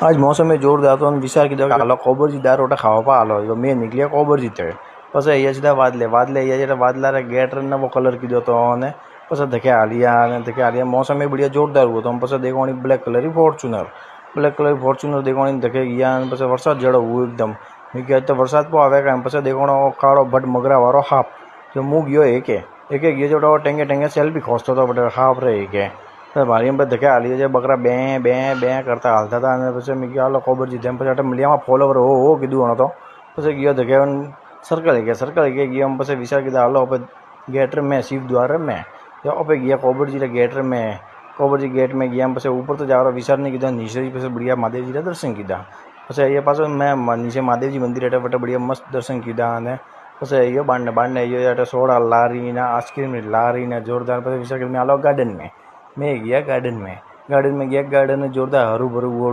आज मौसम में जोरदार तो विचार की हालो कोबरजी दार रोटा खावा पा हालो मैं निकलिया कोबरजी थे पस अँ सीधा वादले वादले अँ वादला गेट ने वो कलर की तो पस देखे हालिया मौसम में बढ़िया जोरदार हुआ तो पस देखो ब्लैक कलर की फॉर्चूनर देखो देखे गया पस वरसाद जड़ो हुआ एकदम मैं क्या तो वरसाद को आवे का पस देखो काड़ो भट मगरा वारो हाफ जो मुँह गयो एक गयो जो टेंगे टेंगे सेल्फी खोजतो तो बटे हाफ रहे एक भारी में देखे हाली जो बकरा बे बे बे करता हालता था पीछे मैं क्या खबर जीते पे मिलिया फॉलोवर हो कीधु होना तो पीछे गयो देखे सर्कल गया पीछे विचार कीधा हालो गेट में शिव द्वार में पे गया कोबर जी गेट में कोबर जी गेट में गया पीछे ऊपर तो जा विचार नहीं कीधा नीचे पीछे बढ़िया महादेव जी दर्शन कीधा पीछे ये पास मैं नीचे महादेव जी मंदिर हेठे बटे बढ़िया मस्त दर्शन कीधा पीछे ये बांधने सोडा लारी ना आइसक्रीम लारी ने जोरदार पीछे विचार हालो गार्डन में मैं गया गार्डन में गया गार्डन में जोरदार हरू भरू वो